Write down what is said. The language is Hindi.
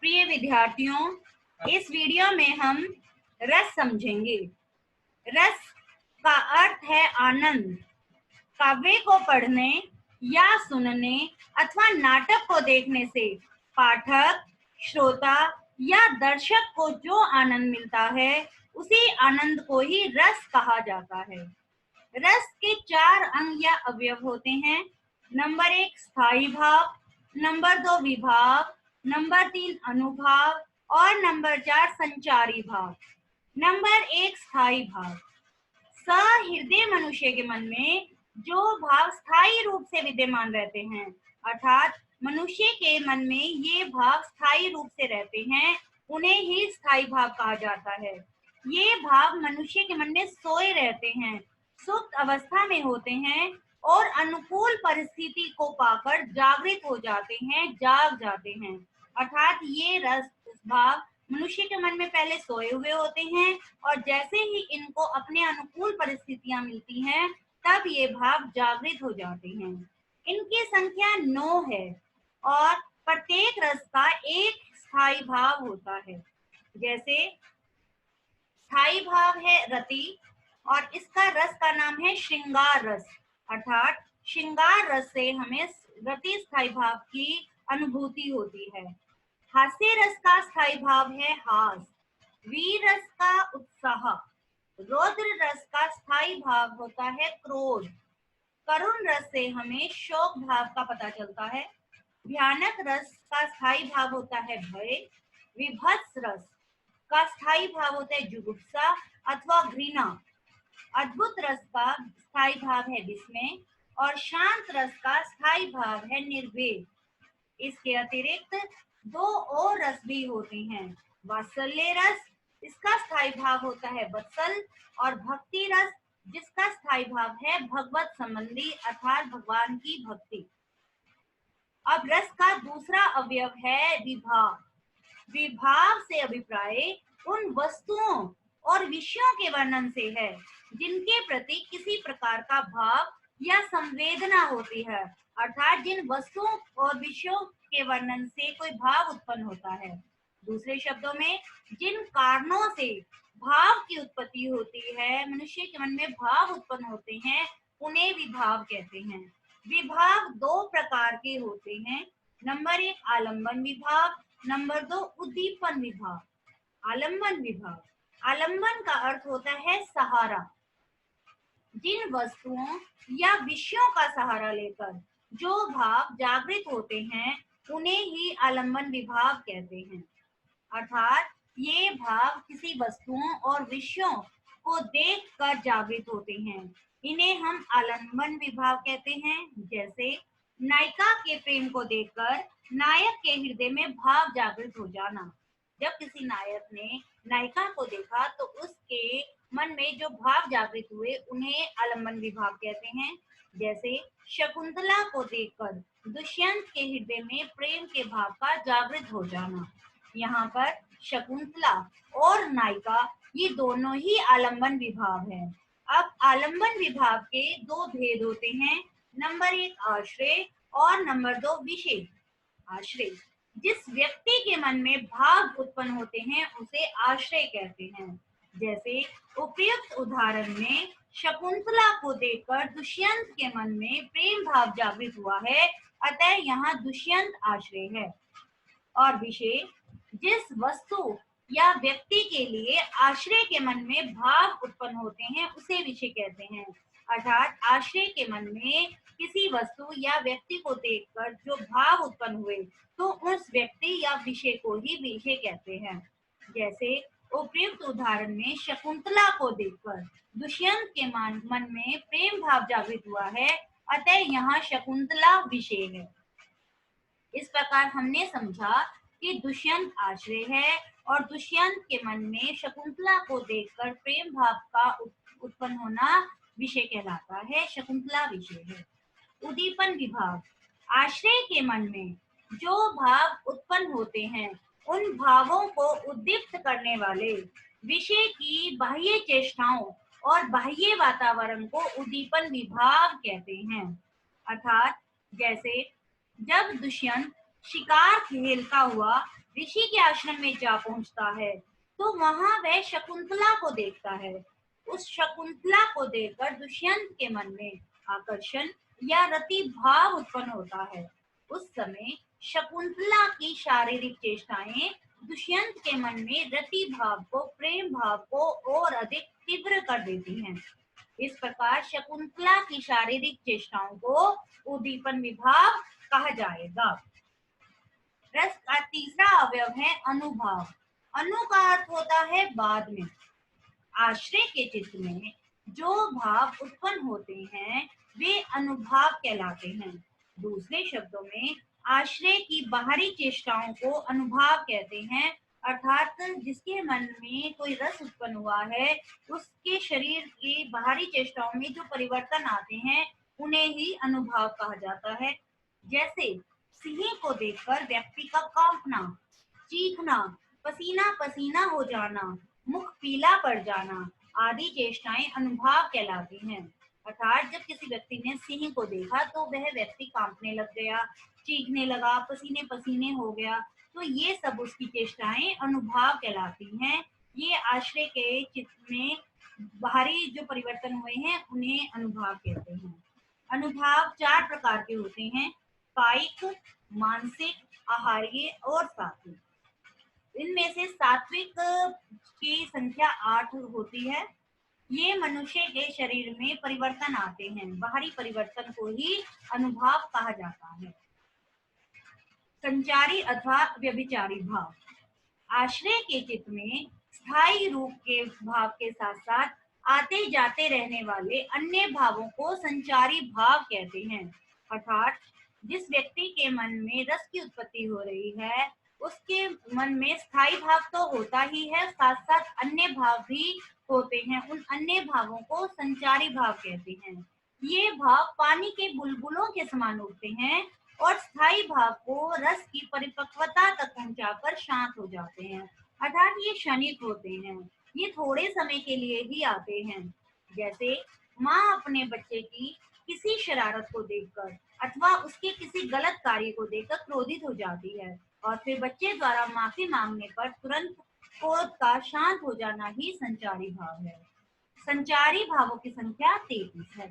प्रिय विद्यार्थियों, इस वीडियो में हम रस समझेंगे। रस का अर्थ है आनंद। काव्य को पढ़ने या सुनने अथवा नाटक को देखने से पाठक, श्रोता या दर्शक को जो आनंद मिलता है उसी आनंद को ही रस कहा जाता है। रस के 4 अंग या अवयव होते हैं। नंबर 1 स्थायी भाव, नंबर 2 विभाव, नंबर 3 अनुभाव और नंबर 4 संचारी भाव। नंबर 1 स्थायी भाव। सहृदय मनुष्य के मन में जो भाव स्थायी रूप से विद्यमान रहते हैं, अर्थात मनुष्य के मन में ये भाव स्थायी रूप से रहते हैं, उन्हें ही स्थायी भाव कहा जाता है। ये भाव मनुष्य के मन में सोए रहते हैं, सुप्त अवस्था में होते हैं और अनुकूल परिस्थिति को पाकर जागृत हो जाते हैं, जाग जाते हैं। अर्थात ये रस भाव मनुष्य के मन में पहले सोए हुए होते हैं और जैसे ही इनको अपने अनुकूल परिस्थितियां मिलती हैं तब ये भाव जागृत हो जाते हैं। इनकी संख्या 9 है और प्रत्येक रस का एक स्थायी भाव होता है। जैसे स्थायी भाव है रति और इसका रस का नाम है श्रृंगार रस। अर्थात श्रृंगार रस से हमें रति स्थायी भाव की अनुभूति होती है। हास्य रस का स्थायी भाव है हास, वीर रस का उत्साह, रौद्र रस का स्थायी भाव होता है क्रोध, करुण रस से हमें शोक भाव का पता चलता है, भयानक रस का स्थायी भाव होता है भय, विभत्स रस का स्थायी भाव होता है जुगुप्सा अथवा घृणा, अद्भुत रस का स्थायी भाव है विस्मय और शांत रस का स्थायी भाव है निर्वेद। इसके अतिरिक्त 2 और रस भी होते हैं। वात्सल्य रस, इसका स्थायी भाव होता है वत्सल, और भक्ति रस जिसका स्थायी भाव है भगवत संबंधी अर्थात भगवान की भक्ति। अब रस का दूसरा अवयव है विभाव। विभाव से अभिप्राय उन वस्तुओं और विषयों के वर्णन से है जिनके प्रति किसी प्रकार का भाव या संवेदना होती है, अर्थात जिन वस्तुओं और विषयों के वर्णन से कोई भाव उत्पन्न होता है। दूसरे शब्दों में जिन कारणों से भाव की उत्पत्ति होती है, मनुष्य के मन में भाव उत्पन्न होते हैं, उन्हें विभाव कहते हैं। विभाव 2 प्रकार के होते हैं। नंबर 1 आलंबन विभाव, नंबर 2 उद्दीपन विभाव। आलंबन विभाव, आलंबन का अर्थ होता है सहारा। जिन वस्तुओं या विषयों का सहारा लेकर जो भाव जागृत होते हैं उन्हें ही आलंबन विभाव कहते हैं। अर्थात ये भाव किसी वस्तुओं और विषयों को देखकर जागृत होते हैं, इन्हें हम आलंबन विभाव कहते हैं। जैसे नायिका के प्रेम को देखकर नायक के हृदय में भाव जागृत हो जाना। जब किसी नायक ने नायिका को देखा तो उसके मन में जो भाव जागृत हुए उन्हें आलंबन विभाव कहते हैं। जैसे शकुंतला को देखकर दुष्यंत के हृदय में प्रेम के भाव का जागृत हो जाना। यहाँ पर शकुंतला और नायिका ये दोनों ही आलंबन विभाव है। अब आलंबन विभाव के 2 भेद होते हैं। नंबर 1 आश्रय और नंबर 2 विषय। आश्रय, जिस व्यक्ति के मन में भाव उत्पन्न होते हैं उसे आश्रय कहते हैं। जैसे उपयुक्त उदाहरण में शकुंतला को देखकर दुष्यंत के मन में प्रेम भाव जागृत हुआ है, अतः यहाँ दुष्यंत आश्रय है। और विषय, जिस वस्तु या व्यक्ति के लिए आश्रय के मन में भाव उत्पन्न होते हैं उसे विषय कहते हैं। अर्थात आश्रय के मन में किसी वस्तु या व्यक्ति को देखकर जो भाव उत्पन्न हुए तो उस व्यक्ति या विषय को ही विषय कहते हैं। जैसे उपयुक्त उदाहरण में शकुंतला को देखकर दुष्यंत के मन में प्रेम भाव जागृत हुआ है, अतः यहाँ शकुंतला विषय है। इस प्रकार हमने समझा कि दुष्यंत आश्रय है और दुष्यंत के मन में शकुंतला को देखकर प्रेम भाव का उत्पन्न होना विषय कहलाता है, शकुंतला विषय है। उद्दीपन विभाव, आश्रय के मन में जो भाव उत्पन्न होते हैं उन भावों को उद्दीप्त करने वाले विषय की बाह्य चेष्टाओं और बाह्य वातावरण को उद्दीपन विभाव कहते हैं। अर्थात जैसे जब दुष्यंत शिकार खेलता हुआ ऋषि के आश्रम में जा पहुंचता है तो वहां वह शकुंतला को देखता है। उस शकुंतला को देखकर दुष्यंत के मन में आकर्षण या रति भाव उत्पन्न होता है। उस समय शकुंतला की शारीरिक चेष्टाएं दुष्यंत के मन में रति भाव को, प्रेम भाव को और अधिक तीव्र कर देती हैं। इस प्रकार शकुंतला की शारीरिक चेष्टाओं को उद्दीपन विभाव कहा जाएगा। रस का तीसरा अवयव है अनुभाव। अनु का अर्थ होता है बाद में। आश्रय के चित्त में जो भाव उत्पन्न होते हैं वे अनुभाव कहलाते हैं। दूसरे शब्दों में आश्रय की बाहरी चेष्टाओं को अनुभाव कहते हैं, अर्थात जिसके मन में कोई रस उत्पन्न हुआ है उसके शरीर की बाहरी चेष्टाओं में जो परिवर्तन आते हैं उन्हें ही अनुभाव कहा जाता है। जैसे सिंह को देखकर व्यक्ति का कांपना, चीखना, पसीना पसीना हो जाना, मुख पीला पड़ जाना आदि चेष्टाएं अनुभाव कहलाती हैं। अर्थात जब किसी व्यक्ति ने सिंह को देखा तो वह व्यक्ति कांपने लग गया, चीखने लगा, पसीने पसीने हो गया, तो ये सब उसकी चेष्टाएं अनुभाव कहलाती हैं। ये आश्रय के चित्त में बाहरी जो परिवर्तन हुए हैं उन्हें अनुभाव कहते हैं। अनुभाव चार प्रकार के होते हैं: कायिक, मानसिक, आहार्य और सात्विक। इनमें से सात्विक की संख्या 8 होती है। ये मनुष्य के शरीर में परिवर्तन आते हैं, बाहरी परिवर्तन को ही अनुभाव कहा जाता है। संचारी अथवा व्यभिचारी भाव। आश्रय के चित्त में स्थायी रूप के भाव के साथ साथ आते जाते रहने वाले अन्य भावों को संचारी भाव कहते हैं। अर्थात जिस व्यक्ति के मन में रस की उत्पत्ति हो रही है उसके मन में स्थायी भाव तो होता ही है, साथ साथ अन्य भाव भी होते हैं। उन अन्य भावों को संचारी भाव कहते हैं। ये भाव पानी के बुलबुलों के समान उठते हैं और स्थायी भाव को रस की परिपक्वता तक पहुंचाकर शांत हो जाते हैं। अर्थात ये क्षणिक होते हैं, ये थोड़े समय के लिए ही आते हैं। जैसे माँ अपने बच्चे की किसी शरारत को देखकर अथवा उसके किसी गलत कार्य को देखकर क्रोधित हो जाती है और फिर बच्चे द्वारा माफी मांगने पर तुरंत क्रोध का शांत हो जाना ही संचारी भाव है। संचारी भावों की संख्या 33 है।